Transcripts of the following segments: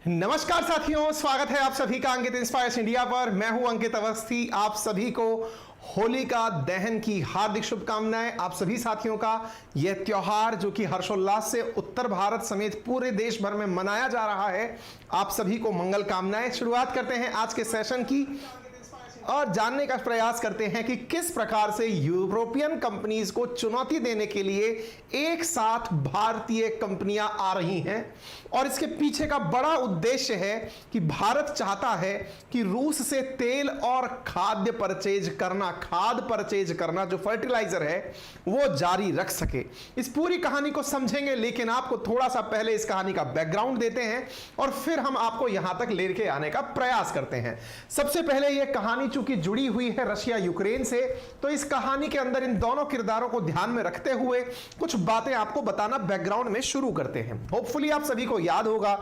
नमस्कार साथियों, स्वागत है आप सभी का अंकित इंस्पायर्स इंडिया पर। मैं हूं अंकित अवस्थी। आप सभी को होलिका दहन की हार्दिक शुभकामनाएं। आप सभी साथियों का यह त्योहार जो कि हर्षोल्लास से उत्तर भारत समेत पूरे देश भर में मनाया जा रहा है, आप सभी को मंगल कामनाएं। शुरुआत करते हैं आज के सेशन की और जानने का प्रयास करते हैं कि किस प्रकार से यूरोपियन कंपनीज को चुनौती देने के लिए एक साथ भारतीय कंपनियां आ रही हैं। और इसके पीछे का बड़ा उद्देश्य है कि भारत चाहता है कि रूस से तेल और खाद परचेज करना जो फर्टिलाइजर है वो जारी रख सके। इस पूरी कहानी को समझेंगे, लेकिन आपको थोड़ा सा पहले इस कहानी का बैकग्राउंड देते हैं और फिर हम आपको यहां तक लेके आने का प्रयास करते हैं। सबसे पहले यह कहानी चूंकि जुड़ी हुई है रशिया यूक्रेन से, तो इस कहानी के अंदर इन दोनों किरदारों को ध्यान में रखते हुए कुछ बातें आपको बताना बैकग्राउंड में शुरू करते हैं। होपफुली आप सभी को याद होगा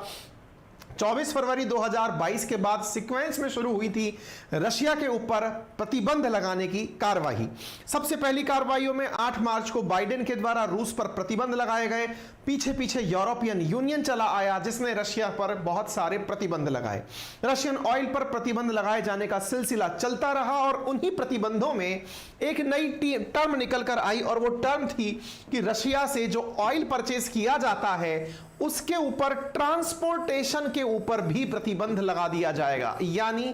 24 फरवरी 2022 के बाद सीक्वेंस में शुरू हुई थी रशिया के ऊपर प्रतिबंध लगाने की कार्रवाई। सबसे पहली कार्रवाइयों में 8 मार्च को बाइडेन के द्वारा रूस पर प्रतिबंध लगाए गए। पीछे पीछे यूरोपियन यूनियन चला आया जिसने रशिया पर बहुत सारे प्रतिबंध लगाए। रशियन ऑयल पर प्रतिबंध लगाए जाने का सिलसिला चलता रहा और उन्हीं प्रतिबंधों में एक नई टर्म निकल कर आई और वो टर्म थी कि रशिया से जो ऑयल परचेज किया जाता है उसके ऊपर ट्रांसपोर्टेशन के ऊपर भी प्रतिबंध लगा दिया जाएगा। यानी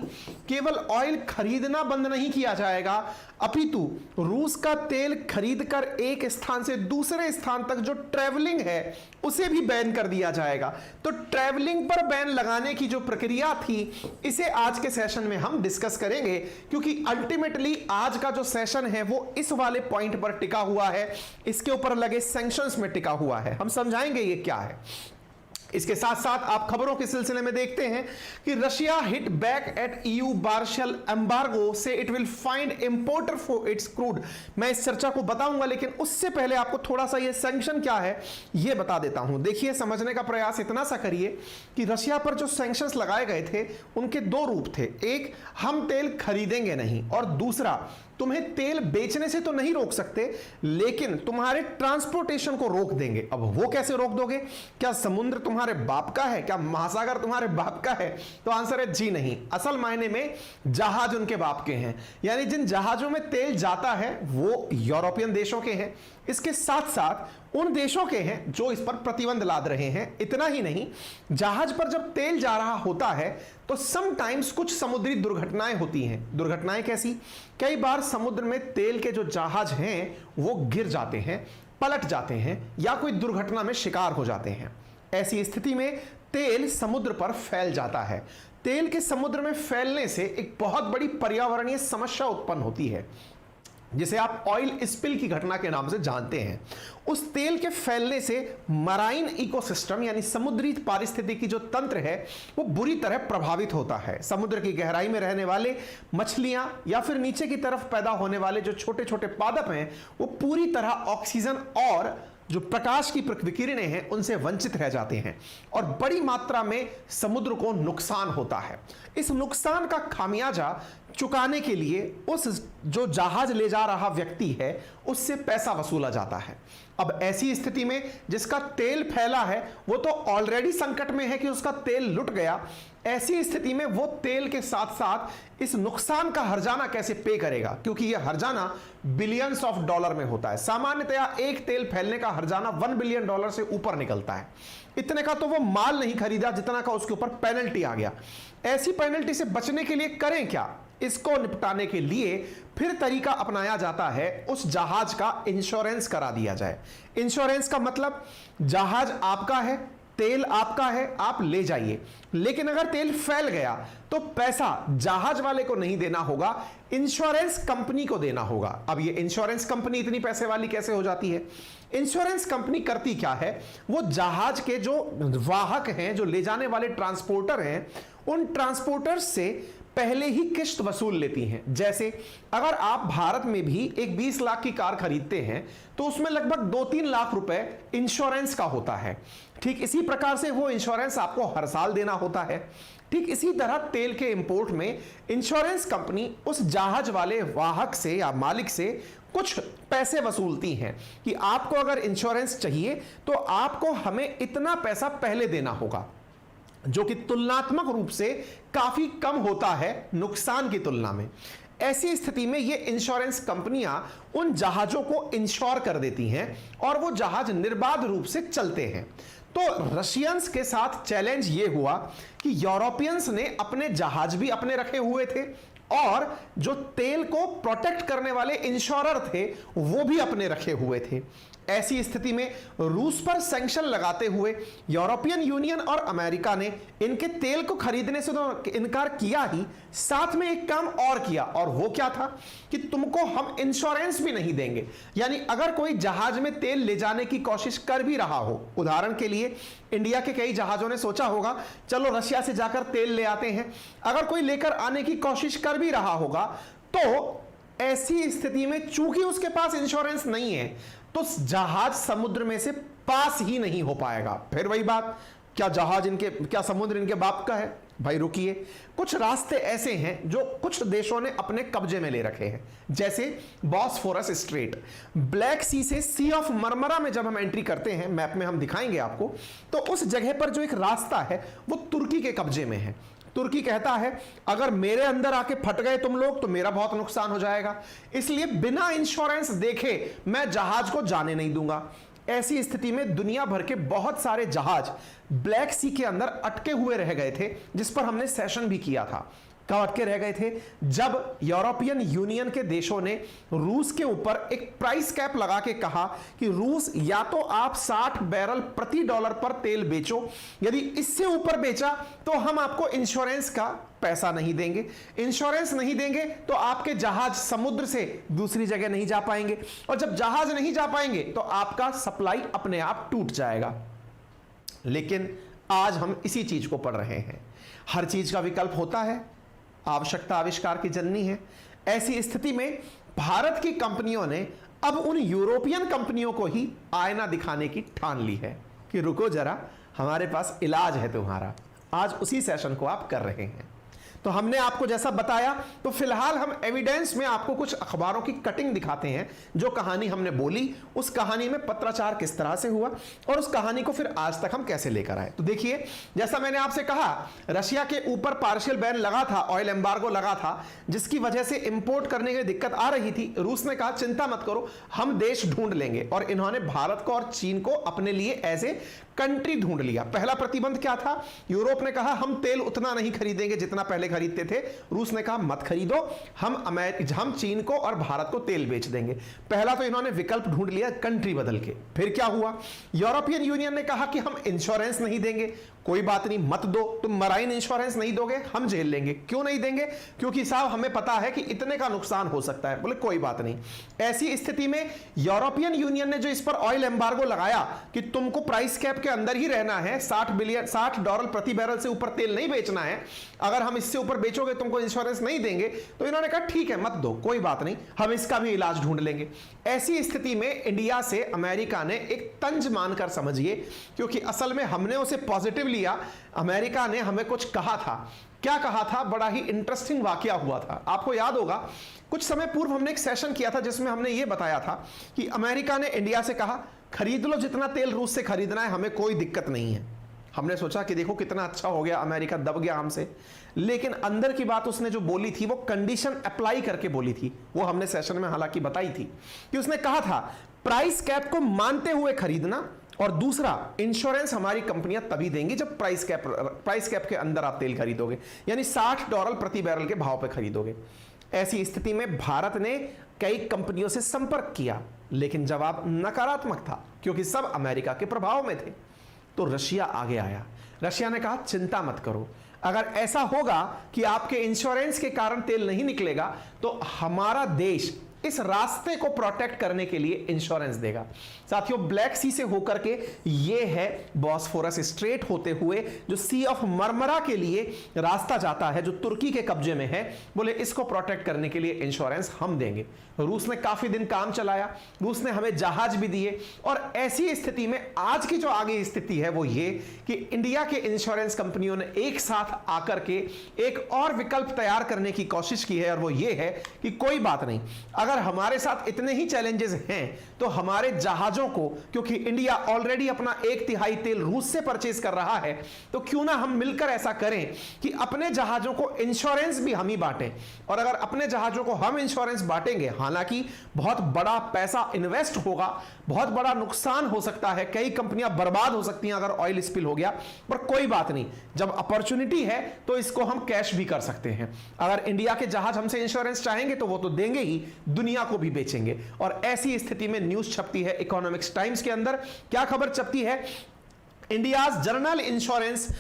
केवल ऑयल खरीदना बंद नहीं किया जाएगा, अपितु रूस का तेल खरीदकर एक स्थान से दूसरे स्थान तक जो ट्रैवलिंग है उसे भी बैन कर दिया जाएगा। तो ट्रैवलिंग पर बैन लगाने की जो प्रक्रिया थी इसे आज के सेशन में हम डिस्कस करेंगे, क्योंकि अल्टीमेटली आज का जो सेशन है वो इस वाले पॉइंट पर टिका हुआ है, इसके ऊपर लगे सैंक्शंस में टिका हुआ है। हम समझाएंगे ये क्या है। इसके साथ साथ आप खबरों के सिलसिले में देखते हैं कि Russia hit back at EU partial embargo से it will find importer for its crude. मैं इस चर्चा को बताऊंगा, लेकिन उससे पहले आपको थोड़ा सा ये सैंक्शन क्या है ये बता देता हूं। देखिए, समझने का प्रयास इतना सा करिए कि रशिया पर जो सैंक्शंस लगाए गए थे उनके दो रूप थे। एक, हम तेल खरीदेंगे नहीं, और दूसरा, तुम्हें तेल बेचने से तो नहीं रोक सकते लेकिन तुम्हारे ट्रांसपोर्टेशन को रोक देंगे। अब वो कैसे रोक दोगे? क्या समुद्र तुम्हारे बाप का है? क्या महासागर तुम्हारे बाप का है? तो आंसर है जी नहीं। असल मायने में जहाज उनके बाप के हैं, यानी जिन जहाजों में तेल जाता है वो यूरोपियन देशों के हैं, इसके साथ साथ उन देशों के हैं जो इस पर प्रतिबंध लाद रहे हैं। इतना ही नहीं, जहाज पर जब तेल जा रहा होता है तो समटाइम्स कुछ समुद्री दुर्घटनाएं होती हैं। दुर्घटनाएं कैसी? कई बार समुद्र में तेल के जो जहाज हैं वो गिर जाते हैं, पलट जाते हैं या कोई दुर्घटना में शिकार हो जाते हैं। ऐसी स्थिति में तेल समुद्र पर फैल जाता है। तेल के समुद्र में फैलने से एक बहुत बड़ी पर्यावरणीय समस्या उत्पन्न होती है जिसे आप ऑयल स्पिल की घटना के नाम से जानते हैं। उस तेल के फैलने से मराइन इकोसिस्टम यानी समुद्री पारिस्थितिकी जो तंत्र है वो बुरी तरह प्रभावित होता है। समुद्र की गहराई में रहने वाले मछलियां या फिर नीचे की तरफ पैदा होने वाले जो छोटे छोटे पादप हैं वो पूरी तरह ऑक्सीजन और जो प्रकाश की विकिरणें हैं उनसे वंचित रह जाते हैं और बड़ी मात्रा में समुद्र को नुकसान होता है। इस नुकसान का खामियाजा चुकाने के लिए उस जो जहाज ले जा रहा व्यक्ति है उससे पैसा वसूला जाता है। अब ऐसी स्थिति में जिसका तेल फैला है वो तो ऑलरेडी संकट में है कि उसका तेल लुट गया। ऐसी स्थिति में वो तेल के साथ साथ इस नुकसान का हर्जाना कैसे पे करेगा, क्योंकि यह हर्जाना बिलियंस ऑफ डॉलर में होता है। सामान्यतया एक तेल फैलने का हर्जाना $1 बिलियन से ऊपर निकलता है। इतने का तो वो माल नहीं खरीदा जितना का उसके ऊपर पेनल्टी आ गया। ऐसी पेनल्टी से बचने के लिए करें क्या? इसको निपटाने के लिए फिर तरीका अपनाया जाता है उस जहाज का इंश्योरेंस करा दिया जाए। इंश्योरेंस का मतलब जहाज आपका है, तेल आपका है, आप ले जाइए, लेकिन अगर तेल फैल गया तो पैसा जहाज वाले को नहीं देना होगा, इंश्योरेंस कंपनी को देना होगा। अब ये इंश्योरेंस कंपनी इतनी पैसे वाली कैसे हो जाती है? इंश्योरेंस कंपनी करती क्या है, वो जहाज के जो वाहक हैं, जो ले जाने वाले ट्रांसपोर्टर हैं, उन ट्रांसपोर्टर्स से पहले ही किस्त वसूल लेती हैं। जैसे अगर आप भारत में भी एक 20 लाख की कार खरीदते हैं तो उसमें लगभग 2-3 लाख रुपए इंश्योरेंस का होता है। ठीक इसी प्रकार से वो इंश्योरेंस आपको हर साल देना होता है। ठीक इसी तरह तेल के इंपोर्ट में इंश्योरेंस कंपनी उस जहाज वाले वाहक से या मालिक से कुछ पैसे वसूलती हैं कि आपको अगर इंश्योरेंस चाहिए तो आपको हमें इतना पैसा पहले देना होगा। जो कि तुलनात्मक रूप से काफी कम होता है नुकसान की तुलना में। ऐसी स्थिति में ये इंश्योरेंस कंपनियां उन जहाजों को इंश्योर कर देती हैं और वो जहाज निर्बाध रूप से चलते हैं। तो रशियंस के साथ चैलेंज ये हुआ कि यूरोपियंस ने अपने जहाज भी अपने रखे हुए थे और जो तेल को प्रोटेक्ट करने वाले इंश्योरर थे वो भी अपने रखे हुए थे। ऐसी स्थिति में रूस पर सैंक्शन लगाते हुए यूरोपियन यूनियन और अमेरिका ने इनके तेल को खरीदने से तो इनकार किया ही, साथ में एक काम और किया, और वो क्या था कि तुमको हम इंश्योरेंस भी नहीं देंगे। यानी अगर कोई जहाज में तेल ले जाने की कोशिश कर भी रहा हो, उदाहरण के लिए इंडिया के कई जहाजों ने सोचा होगा चलो रशिया से जाकर तेल ले आते हैं, अगर कोई लेकर आने की कोशिश कर भी रहा होगा तो ऐसी स्थिति में चूंकि उसके पास इंश्योरेंस नहीं है तो जहाज समुद्र में से पास ही नहीं हो पाएगा। फिर वही बात, क्या समुद्र इनके बाप का है? भाई रुकिए, कुछ रास्ते ऐसे हैं जो कुछ देशों ने अपने कब्जे में ले रखे हैं, जैसे बॉस्फोरस स्ट्रेट। ब्लैक सी से सी ऑफ मरमरा में जब हम एंट्री करते हैं, मैप में हम दिखाएंगे आपको, तो उस जगह पर जो एक रास्ता है वो तुर्की के कब्जे में है। तुर्की कहता है अगर मेरे अंदर आके फट गए तुम लोग तो मेरा बहुत नुकसान हो जाएगा, इसलिए बिना इंश्योरेंस देखे मैं जहाज को जाने नहीं दूंगा। ऐसी स्थिति में दुनिया भर के बहुत सारे जहाज ब्लैक सी के अंदर अटके हुए रह गए थे, जिस पर हमने सेशन भी किया था। कब अटके रह गए थे? जब यूरोपियन यूनियन के देशों ने रूस के ऊपर एक प्राइस कैप लगा के कहा कि रूस या तो आप 60 बैरल प्रति डॉलर पर तेल बेचो, यदि इससे ऊपर बेचा तो हम आपको इंश्योरेंस का पैसा नहीं देंगे, इंश्योरेंस नहीं देंगे तो आपके जहाज समुद्र से दूसरी जगह नहीं जा पाएंगे, और जब जहाज नहीं जा पाएंगे तो आपका सप्लाई अपने आप टूट जाएगा। लेकिन आज हम इसी चीज को पढ़ रहे हैं। हर चीज का विकल्प होता है, आवश्यकता आविष्कार की जननी है। ऐसी स्थिति में भारत की कंपनियों ने अब उन यूरोपियन कंपनियों को ही आईना दिखाने की ठान ली है कि रुको जरा, हमारे पास इलाज है तुम्हारा। आज उसी सेशन को आप कर रहे हैं। तो हमने आपको जैसा बताया, तो फिलहाल हम एविडेंस में आपको कुछ अखबारों की कटिंग दिखाते हैं। जो कहानी हमने बोली उस कहानी में पत्राचार किस तरह से हुआ और उस कहानी को फिर आज तक हम कैसे लेकर आए। तो देखिए, जैसा मैंने आपसे कहा, रशिया के ऊपर पार्शियल बैन लगा था, ऑयल एम्बार्गो लगा था, जिसकी वजह से इंपोर्ट करने की दिक्कत आ रही थी। रूस ने कहा चिंता मत करो, हम देश ढूंढ लेंगे, और इन्होंने भारत को और चीन को अपने लिए एज ए कंट्री ढूंढ लिया। पहला प्रतिबंध क्या था? यूरोप ने कहा हम तेल उतना नहीं खरीदेंगे जितना पहले खरीदते थे। रूस ने कहा मत खरीदो, हम चीन को और भारत को तेल बेच देंगे। पहला तो इन्होंने विकल्प ढूंढ लिया, कंट्री बदल के। फिर क्या हुआ? यूरोपियन यूनियन ने कहा कि हम इंश्योरेंस नहीं देंगे। कोई बात नहीं, मत दो, तुम मराइन इंश्योरेंस नहीं दोगे, हम झेल लेंगे। क्यों नहीं देंगे? क्योंकि साहब हमें पता है कि इतने का नुकसान हो सकता है। बोले कोई बात नहीं। ऐसी स्थिति में यूरोपियन यूनियन ने जो इस पर ऑयल एम्बार्गो लगाया कि तुमको प्राइस कैप के अंदर ही रहना है, 60 डॉलर प्रति बैरल से ऊपर तेल नहीं बेचना है, अगर हम इससे ऊपर बेचोगे तुमको इंश्योरेंस नहीं देंगे, तो इन्होंने कहा ठीक है मत दो, कोई बात नहीं, हम इसका भी इलाज ढूंढ लेंगे। ऐसी स्थिति में इंडिया से अमेरिका ने एक तंज मानकर, समझिए, क्योंकि असल में हमने उसे पॉजिटिव लिया, अमेरिका ने हमें कुछ कहा था। क्या कहा था? बड़ा ही इंटरेस्टिंग वाकया हुआ था। आपको याद होगा कुछ समय पूर्व हमने एक सेशन किया था जिसमें हमने यह बताया था कि अमेरिका ने इंडिया से कहा खरीद लो जितना तेल रूस से खरीदना है, हमें कोई दिक्कत नहीं है। हमने सोचा कि देखो कितना अच्छा हो गया, अमेरिका दब गया हमसे। लेकिन अंदर की बात उसने जो बोली थी वो कंडीशन अप्लाई करके बोली थी। वो हमने सेशन में हालांकि बताई थी कि उसने कहा था प्राइस कैप को मानते हुए खरीदना, और दूसरा इंश्योरेंस हमारी कंपनियां तभी देंगी जब प्राइस कैप के अंदर आप तेल खरीदोगे, यानी 60 डॉलर प्रति बैरल के भाव पे खरीदोगे। ऐसी स्थिति में भारत ने कई कंपनियों से संपर्क किया, लेकिन जवाब नकारात्मक था क्योंकि सब अमेरिका के प्रभाव में थे। तो रशिया आगे आया। रशिया ने कहा चिंता मत करो, अगर ऐसा होगा कि आपके इंश्योरेंस के कारण तेल नहीं निकलेगा तो हमारा देश इस रास्ते को प्रोटेक्ट करने के लिए इंश्योरेंस देगा। साथियों, ब्लैक सी से होकर के ये है बॉस्फोरस स्ट्रेट होते हुए जो सी ऑफ मरमरा के लिए रास्ता जाता है, जो तुर्की के कब्जे में है। बोले इसको प्रोटेक्ट करने के लिए इंश्योरेंस हम देंगे। रूस ने काफी दिन काम चलाया, रूस ने हमें जहाज भी दिए, और ऐसी स्थिति में आज की जो आगे स्थिति है वो ये कि इंडिया के इंश्योरेंस कंपनियों ने एक साथ आकर के एक और विकल्प तैयार करने की कोशिश की है, और वो ये है कि कोई बात नहीं, अगर हमारे साथ इतने ही चैलेंजेस हैं तो हमारे जहाजों को, क्योंकि इंडिया ऑलरेडी अपना 1/3 तेल रूस से परचेज कर रहा है, तो क्यों ना हम मिलकर ऐसा करें कि अपने जहाजों को इंश्योरेंस भी हम ही बांटें। और अगर अपने जहाजों को हम इंश्योरेंस बांटेंगे, हालांकि बहुत बड़ा पैसा इन्वेस्ट होगा, बहुत बड़ा नुकसान हो सकता है, कई कंपनियां बर्बाद हो सकती हैं अगर ऑयल स्पिल हो गया, पर कोई बात नहीं, जब अपॉर्चुनिटी है तो इसको हम कैश भी कर सकते हैं। अगर इंडिया के जहाज हमसे इंश्योरेंस चाहेंगे तो वो तो देंगे ही, दुनिया को भी बेचेंगे। और ऐसी स्थिति में न्यूज छपती है इकोनॉमिक्स टाइम्स के अंदर, क्या खबर छपती है, India's general insurance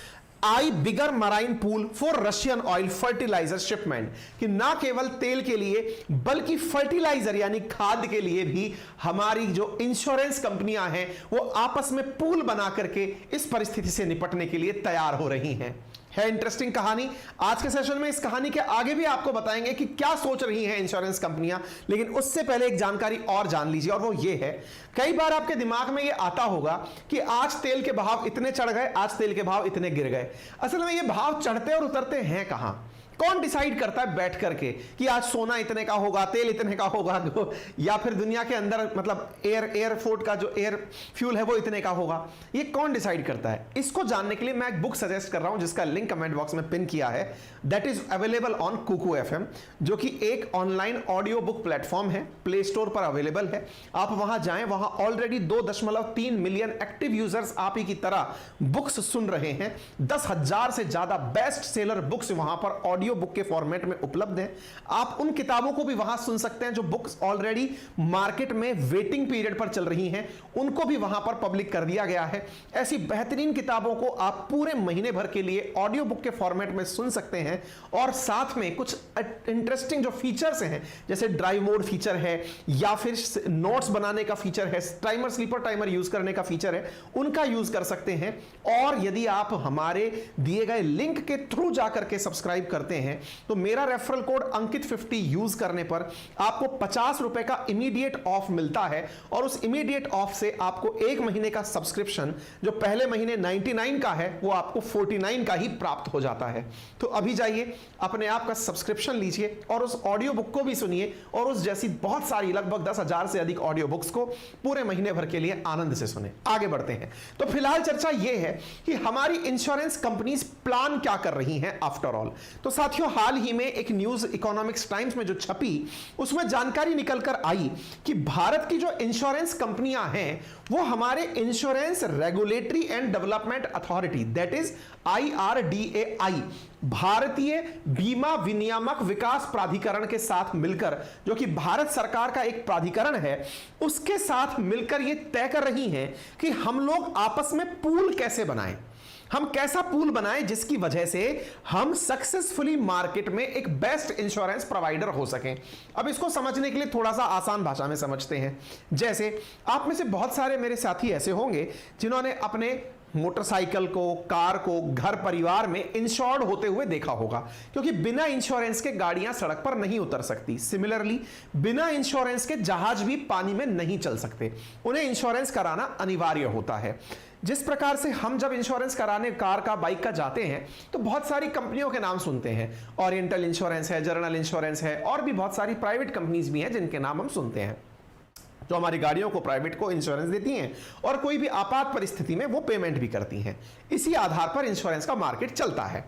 eyes bigger marine pool for Russian oil fertilizer shipment, कि ना केवल तेल के लिए बल्कि फर्टिलाइजर यानी खाद के लिए भी हमारी जो इंश्योरेंस कंपनियां हैं वो आपस में पूल बना करके इस परिस्थिति से निपटने के लिए तैयार हो रही हैं। है इंटरेस्टिंग कहानी। आज के सेशन में इस कहानी के आगे भी आपको बताएंगे कि क्या सोच रही हैं इंश्योरेंस कंपनियां, लेकिन उससे पहले एक जानकारी और जान लीजिए, और वो ये है, कई बार आपके दिमाग में ये आता होगा कि आज तेल के भाव इतने चढ़ गए, आज तेल के भाव इतने गिर गए। असल में ये भाव चढ़ते और उतरते हैं कहां? कौन डिसाइड करता है बैठ करके कि आज सोना इतने का होगा, तेल इतने का होगा, या फिर दुनिया के अंदर मतलब एयरपोर्ट का जो एयर फ्यूल है वो इतने का होगा? ये कौन डिसाइड करता है? इसको जानने के लिए मैं एक बुक सजेस्ट कर रहा हूं जिसका लिंक कमेंट बॉक्स में पिन किया है। That is available on Kuku FM, जो कि एक ऑनलाइन ऑडियो बुक प्लेटफॉर्म है, प्ले स्टोर पर अवेलेबल है। आप वहां जाएं, वहां ऑलरेडी 2.3 मिलियन एक्टिव यूजर्स आप ही की तरह बुक्स सुन रहे हैं। 10,000 से ज्यादा बेस्ट सेलर बुक्स वहां पर ऑडियो बुक के फॉर्मेट में उपलब्ध है। आप उन किताबों को भी वहां सुन सकते हैं जो बुक्स ऑलरेडी मार्केट में वेटिंग पीरियड पर चल रही हैं, उनको भी वहां पर पब्लिक कर दिया गया है। ऐसी बेहतरीन किताबों को आप पूरे महीने भर के लिए ऑडियो बुक के फॉर्मेट में सुन सकते हैं, और साथ में कुछ इंटरेस्टिंग जो फीचर्स हैं, जैसे ड्राइव मोड फीचर है, या फिर नोट्स बनाने का फीचर है, टाइमर स्लीपर टाइमर यूज करने का फीचर है, उनका यूज कर सकते हैं। और यदि आप हमारे दिए गए लिंक के थ्रू जाकर के सब्सक्राइब करते हैं तो मेरा रेफरल कोड अंकित50 यूज करने पर आपको 50 रुपए का इमीडिएट ऑफ मिलता है, और उस इमीडिएट ऑफ से आपको 1 महीने का सब्सक्रिप्शन जो पहले महीने 99 का है वो आपको 49 का ही प्राप्त हो जाता है। तो अभी जाइए अपने आप का सब्सक्रिप्शन लीजिए और उस ऑडियो बुक को भी सुनिए, और उस जैसी बहुत सारी लगभग 10,000 से अधिक ऑडियो बुक्स को पूरे महीने भर के लिए आनंद से सुने। आगे बढ़ते हैं। तो फिलहाल चर्चा यह है कि हमारी इंश्योरेंस कंपनीज प्लान क्या कर रही हैं आफ्टर ऑल। तो साथियों, हाल ही में एक न्यूज इकोनॉमिक्स टाइम्स में जो छपी उसमें जानकारी निकलकर आई कि भारत की जो इंश्योरेंस कंपनियां हैं वो हमारे insurance regulatory and development authority, that is IRDAI, भारतीय बीमा विनियामक विकास प्राधिकरण के साथ मिलकर, जो कि भारत सरकार का एक प्राधिकरण है, उसके साथ मिलकर यह तय कर रही हैं कि हम लोग आपस में पूल कैसे बनाएं, हम कैसा पूल बनाएं जिसकी वजह से हम सक्सेसफुली मार्केट में एक बेस्ट इंश्योरेंस प्रोवाइडर हो सकें। अब इसको समझने के लिए थोड़ा सा आसान भाषा में समझते हैं। जैसे आप में से बहुत सारे मेरे साथी ऐसे होंगे जिन्होंने अपने मोटरसाइकिल को, कार को, घर परिवार में इंश्योर्ड होते हुए देखा होगा, क्योंकि बिना इंश्योरेंस के गाड़ियां सड़क पर नहीं उतर सकती। सिमिलरली बिना इंश्योरेंस के जहाज भी पानी में नहीं चल सकते, उन्हें इंश्योरेंस कराना अनिवार्य होता है। जिस प्रकार से हम जब इंश्योरेंस कराने कार का, बाइक का जाते हैं तो बहुत सारी कंपनियों के नाम सुनते हैं, ओरिएंटल इंश्योरेंस है, जनरल इंश्योरेंस है, और भी बहुत सारी प्राइवेट कंपनीज भी हैं जिनके नाम हम सुनते हैं, जो हमारी गाड़ियों को, प्राइवेट को इंश्योरेंस देती हैं, और कोई भी आपात परिस्थिति में वो पेमेंट भी करती हैं। इसी आधार पर इंश्योरेंस का मार्केट चलता है।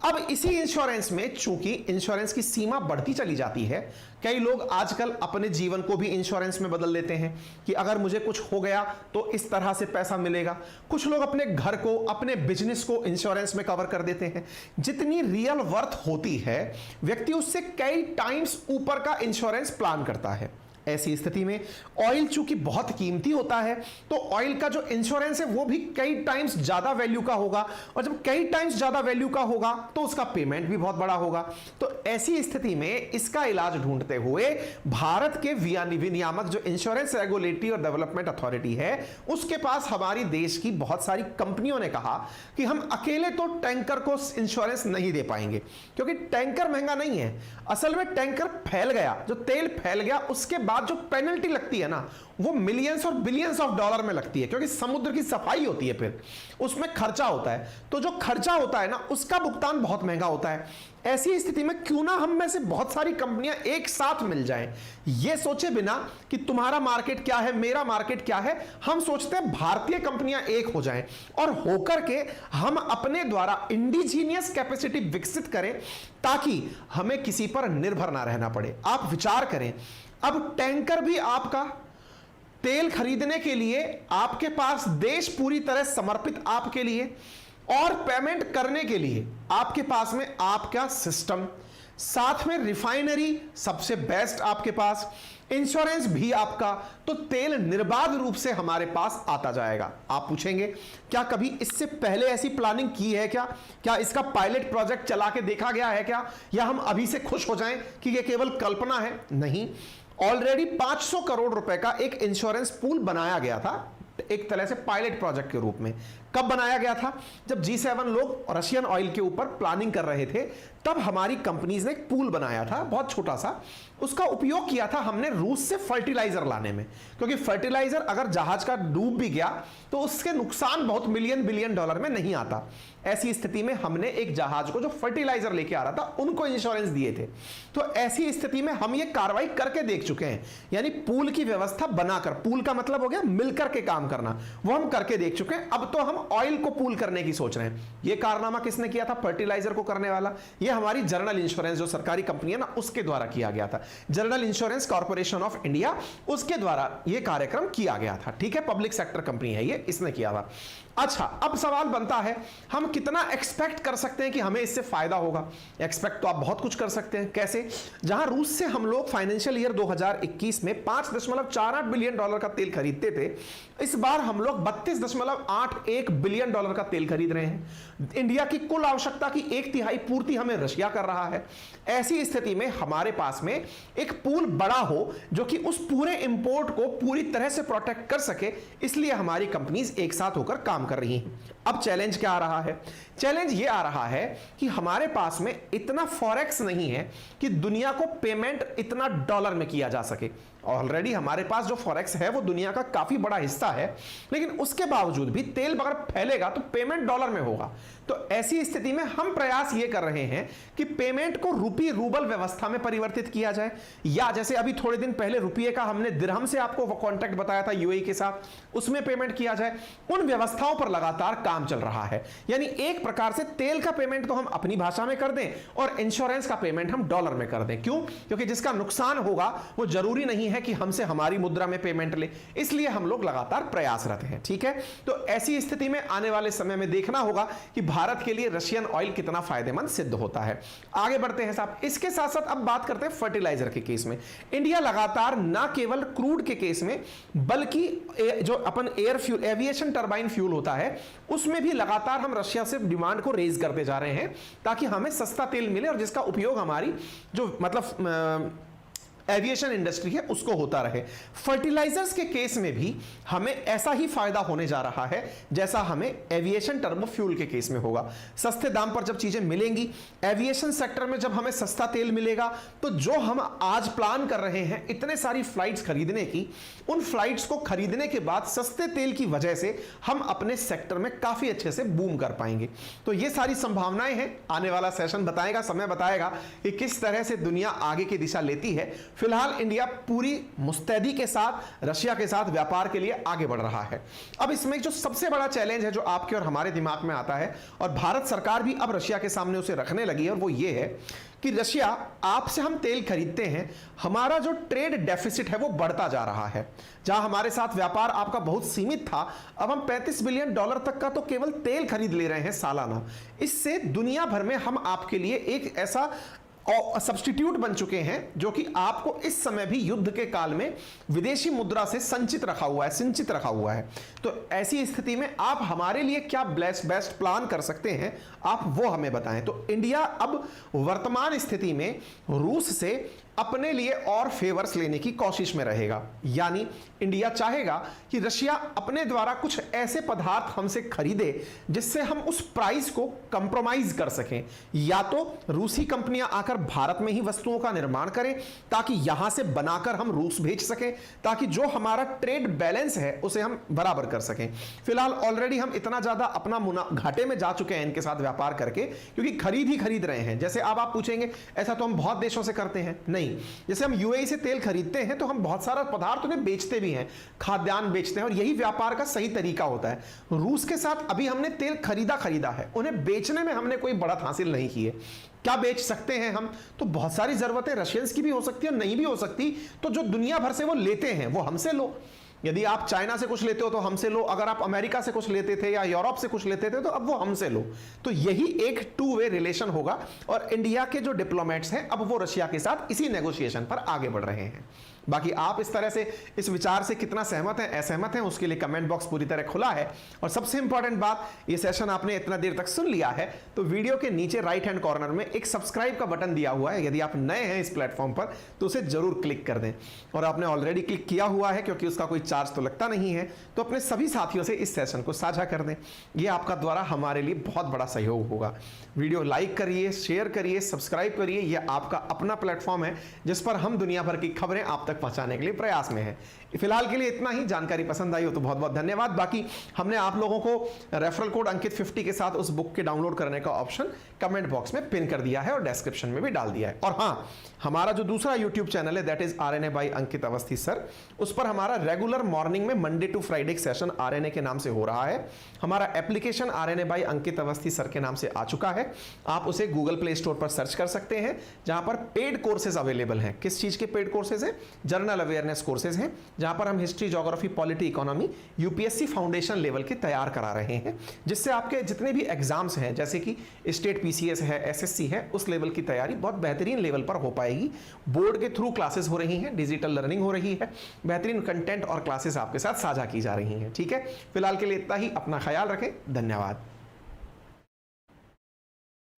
अब इसी इंश्योरेंस में चूंकि इंश्योरेंस की सीमा बढ़ती चली जाती है, कई लोग आजकल अपने जीवन को भी इंश्योरेंस में बदल लेते हैं कि अगर मुझे कुछ हो गया तो इस तरह से पैसा मिलेगा। कुछ लोग अपने घर को, अपने बिजनेस को इंश्योरेंस में कवर कर देते हैं। जितनी रियल वर्थ होती है, व्यक्ति उससे कई टाइम्स ऊपर का इंश्योरेंस प्लान करता है। ऐसी स्थिति में ऑयल चूंकि बहुत कीमती होता है, तो ऑयल का जो इंश्योरेंस है वो भी कई टाइम्स ज्यादा वैल्यू का होगा, और जब कई टाइम्स ज्यादा वैल्यू का होगा तो उसका पेमेंट भी बहुत बड़ा होगा। तो ऐसी स्थिति में इसका इलाज ढूंढते हुए भारत के विनियामक जो इंश्योरेंस रेगुलेटरी और डेवलपमेंट अथॉरिटी है, उसके पास हमारी देश की बहुत सारी कंपनियों ने कहा कि हम अकेले तो टैंकर को इंश्योरेंस नहीं दे पाएंगे, क्योंकि टैंकर महंगा नहीं है। असल में टैंकर फैल गया, जो तेल फैल गया उसके बाद जो पेनल्टी लगती है ना, वो मिलियंस और बिलियंस ऑफ डॉलर में लगती है, क्योंकि समुद्र की सफाई होती है, फिर उसमें खर्चा होता है। तो जो खर्चा होता है ना, उसका भुगतान बहुत महंगा होता है। ऐसी स्थिति में क्यों ना हम में से बहुत सारी कंपनियां एक साथ मिल जाएं, ये सोचे बिना कि तुम्हारा मार्केट क्या है, मेरा मार्केट क्या है, हम सोचते हैं भारतीय कंपनियां एक हो जाएं और होकर के हम अपने द्वारा इंडिजीनियस कैपेसिटी विकसित करें, ताकि हमें किसी पर निर्भर ना रहना पड़े। आप विचार करें, अब टैंकर भी आपका, तेल खरीदने के लिए आपके पास देश पूरी तरह समर्पित आपके लिए, और पेमेंट करने के लिए आपके पास में आपका सिस्टम, साथ में रिफाइनरी सबसे बेस्ट आपके पास, इंश्योरेंस भी आपका, तो तेल निर्बाध रूप से हमारे पास आता जाएगा। आप पूछेंगे क्या कभी इससे पहले ऐसी प्लानिंग की है क्या? क्या इसका पायलट प्रोजेक्ट चला के देखा गया है क्या? या हम अभी से खुश हो जाएं कि यह केवल कल्पना है? नहीं, ऑलरेडी 500 करोड़ रुपए का एक इंश्योरेंस पूल बनाया गया था, एक तरह से पायलट प्रोजेक्ट के रूप में। कब बनाया गया था? जब G7 लोग रशियन ऑयल के ऊपर प्लानिंग कर रहे थे, तब हमारी कंपनीज ने एक पूल बनाया था, बहुत छोटा सा। उसका उपयोग किया था हमने रूस से फर्टिलाइजर लाने में, क्योंकि फर्टिलाइजर अगर जहाज का डूब भी गया तो उसके नुकसान बहुत मिलियन बिलियन डॉलर में नहीं आता। ऐसी स्थिति में हमने एक जहाज को जो फर्टिलाइजर लेके आ रहा था, उनको इंश्योरेंस दिए थे। तो ऐसी स्थिति में हम ये कार्रवाई करके देख चुके हैं, यानी पूल की व्यवस्था बनाकर, पूल का मतलब हो गया मिलकर के काम करना, वो हम करके देख चुके हैं। अब तो हम ऑयल को पूल करने की सोच रहे हैं। ये कारनामा किसने किया था? फर्टिलाइजर को करने वाला ये हमारी जनरल इंश्योरेंस, जो सरकारी कंपनी है ना, उसके द्वारा किया गया था। General insurance corporation of India, उसके द्वारा यह कार्यक्रम किया गया था। ठीक है, पब्लिक सेक्टर कंपनी है ये, इसने किया था। अच्छा, अब सवाल बनता है हम कितना एक्सपेक्ट कर सकते हैं कि हमें इससे फायदा होगा? एक्सपेक्ट तो आप बहुत कुछ कर सकते हैं। कैसे? जहां रूस से हम लोग फाइनेंशियल ईयर 2021 में 5.48 बिलियन डॉलर का तेल खरीदते थे, इस बार हम लोग 32.81 बिलियन डॉलर का तेल खरीद रहे हैं। इंडिया की कुल आवश्यकता की 1/3 पूर्ति हमें रशिया कर रहा है। ऐसी स्थिति में हमारे पास में एक पूल बड़ा हो जो कि उस पूरे इंपोर्ट को पूरी तरह से प्रोटेक्ट कर सके, इसलिए हमारी कंपनीज एक साथ होकर काम कर रही हैं। अब चैलेंज क्या आ रहा है? चैलेंज ये आ रहा है कि हमारे पास में इतना फॉरेक्स नहीं है कि दुनिया को पेमेंट इतना डॉलर में किया जा सके। ऑलरेडी हमारे पास जो फॉरेक्स है वो दुनिया का काफी बड़ा हिस्सा है, लेकिन उसके बावजूद भी तेल अगर फैलेगा तो पेमेंट डॉलर में होगा। तो ऐसी स्थिति में हम प्रयास ये कर रहे हैं कि पेमेंट को रूपी रूबल व्यवस्था में परिवर्तित किया जाए, या जैसे अभी थोड़े दिन पहले रुपये का हमने दिरहम से आपको कॉन्ट्रैक्ट बताया था यूएई के साथ, उसमें पेमेंट किया जाए। उन व्यवस्थाओं पर लगातार काम चल रहा है। यानी एक प्रकार से तेल का पेमेंट तो हम अपनी भाषा में कर दें और इंश्योरेंस का पेमेंट हम डॉलर में कर दें। क्यों? क्योंकि जिसका नुकसान होगा वो जरूरी नहीं है कि हमसे हमारी मुद्रा में पेमेंट ले, इसलिए हम लोग लगातार प्रयासरत हैं। ठीक है, तो ऐसी स्थिति में आने वाले समय में देखना होगा कि भारत के लिए रशियन ऑयल कितना फायदेमंद सिद्ध होता है। आगे बढ़ते हैं साहब। इसके साथ साथ अब बात करते हैं फर्टिलाइजर के केस में। इंडिया लगातार ना केवल क्रूड के केस में, बल्कि जो अपन air fuel, aviation turbine fuel होता है, उसमें भी लगातार हम रशिया से डिमांड को रेज करते जा रहे हैं, ताकि हमें सस्ता तेल मिले और जिसका उपयोग हमारी जो मतलब एविएशन इंडस्ट्री है उसको होता रहे। फर्टिलाइजर्स के केस में भी हमें ऐसा ही फायदा होने जा रहा है जैसा हमें एविएशन टर्बो फ्यूल के केस में होगा। सस्ते दाम पर जब चीजें मिलेंगी, एविएशन सेक्टर में जब हमें सस्ता तेल मिलेगा, तो जो हम आज प्लान कर रहे हैं इतने सारी फ्लाइट्स खरीदने की, उन फ्लाइट्स को खरीदने के बाद सस्ते तेल की वजह से हम अपने सेक्टर में काफी अच्छे से बूम कर पाएंगे। तो ये सारी संभावनाएं हैं। आने वाला सेशन बताएगा, समय बताएगा कि किस तरह से दुनिया आगे की दिशा लेती है। फिलहाल इंडिया पूरी मुस्तैदी के साथ रशिया के साथ व्यापार के लिए आगे बढ़ रहा है। अब इसमें जो सबसे बड़ा चैलेंज है जो आपके और हमारे दिमाग में आता है, और भारत सरकार भी अब रशिया के सामने उसे रखने लगी है, और वो ये है कि रशिया, आपसे हम तेल खरीदते हैं, हमारा जो ट्रेड डेफिसिट है वो बढ़ता जा रहा है। जहां हमारे साथ व्यापार आपका बहुत सीमित था, अब हम 35 बिलियन डॉलर तक का तो केवल तेल खरीद ले रहे हैं सालाना। इससे दुनिया भर में हम आपके लिए एक ऐसा सब्स्टिट्यूट बन चुके हैं जो कि आपको इस समय भी युद्ध के काल में विदेशी मुद्रा से संचित रखा हुआ है, सिंचित रखा हुआ है। तो ऐसी स्थिति में आप हमारे लिए क्या बेस्ट प्लान कर सकते हैं, आप वो हमें बताएं। तो इंडिया अब वर्तमान स्थिति में रूस से अपने लिए और फेवर्स लेने की कोशिश में रहेगा। यानी इंडिया चाहेगा कि रशिया अपने द्वारा कुछ ऐसे पदार्थ हमसे खरीदे जिससे हम उस प्राइस को कंप्रोमाइज कर सकें, या तो रूसी कंपनियां आकर भारत में ही वस्तुओं का निर्माण करें ताकि यहां से बनाकर हम रूस भेज सकें, ताकि जो हमारा ट्रेड बैलेंस है उसे हम बराबर कर सकें। फिलहाल ऑलरेडी हम इतना ज्यादा अपना घाटे में जा चुके हैं इनके साथ व्यापार करके, क्योंकि खरीद ही खरीद रहे हैं। जैसे अब आप पूछेंगे ऐसा तो हम बहुत देशों से करते हैं, नहीं। जैसे हम यूएई से तेल खरीदते हैं तो हम बहुत सारा पदार्थ उन्हें बेचते भी हैं, खाद्यान्न बेचते हैं, और यही व्यापार का सही तरीका होता है। रूस के साथ अभी हमने तेल खरीदा है, उन्हें बेचने में हमने कोई बढ़त हासिल नहीं की है। क्या बेच सकते हैं हम? तो बहुत सारी जरूरतें रशियंस की भी हो सकती है, नहीं भी हो सकती, तो जो दुनिया भर से वो लेते हैं वो हमसे लो। यदि आप चाइना से कुछ लेते हो तो हमसे लो, अगर आप अमेरिका से कुछ लेते थे या यूरोप से कुछ लेते थे तो अब वो हमसे लो। तो यही एक टू वे रिलेशन होगा, और इंडिया के जो डिप्लोमेट्स हैं अब वो रशिया के साथ इसी नेगोशिएशन पर आगे बढ़ रहे हैं। बाकी आप इस तरह से इस विचार से कितना सहमत हैं, असहमत हैं, उसके लिए कमेंट बॉक्स पूरी तरह खुला है। और सबसे इंपॉर्टेंट बात, ये सेशन आपने इतना देर तक सुन लिया है तो वीडियो के नीचे राइट हैंड कॉर्नर में एक सब्सक्राइब का बटन दिया हुआ है। यदि आप नए हैं इस प्लेटफॉर्म पर तो उसे जरूर क्लिक कर दें, और आपने ऑलरेडी क्लिक किया हुआ है क्योंकि उसका कोई चार्ज तो लगता नहीं है, तो अपने सभी साथियों से इस सेशन को साझा कर दें। ये आपका द्वारा हमारे लिए बहुत बड़ा सहयोग होगा। वीडियो लाइक करिए, शेयर करिए, सब्सक्राइब करिए। यह आपका अपना प्लेटफॉर्म है जिस पर हम दुनिया भर की खबरें आप तक पहुंचाने के लिए प्रयास में हैं। फिलहाल के लिए इतना ही। जानकारी पसंद आई हो तो बहुत बहुत धन्यवाद। बाकी हमने आप लोगों को रेफरल कोड अंकित 50 के साथ उस बुक के डाउनलोड करने का ऑप्शन कमेंट बॉक्स में पिन कर दिया है और डिस्क्रिप्शन में भी डाल दिया है। और हाँ, हमारा जो दूसरा यूट्यूब चैनल है that is RNA by Ankit Awasthi sir, उस पर हमारा रेगुलर मॉर्निंग में Monday to Friday session RNA के नाम से हो रहा है। हमारा application RNA by Ankit Awasthi sir के नाम से आ चुका है। आप उसे गूगल प्ले स्टोर पर सर्च कर सकते हैं, जहां पर पेड कोर्सेज अवेलेबल हैं। किस चीज के पेड कोर्सेज हैं? जनरल अवेयरनेस कोर्सेज हैं, जहां पर हम history, geography, polity, economy, UPSC foundation level के तैयार करा रहे हैं, जिससे आपके जितने भी एग्जाम्स हैं जैसे कि स्टेट पीसीएस है, एसएससी है, उस लेवल की तैयारी बहुत बेहतरीन लेवल पर हो पाएगी। बोर्ड के थ्रू क्लासेस हो रही हैं, डिजिटल लर्निंग हो रही है, बेहतरीन कंटेंट और क्लासेस आपके साथ साझा की जा रही हैं। ठीक है, फिलहाल के लिए इतना ही। अपना ख्याल रखें। धन्यवाद।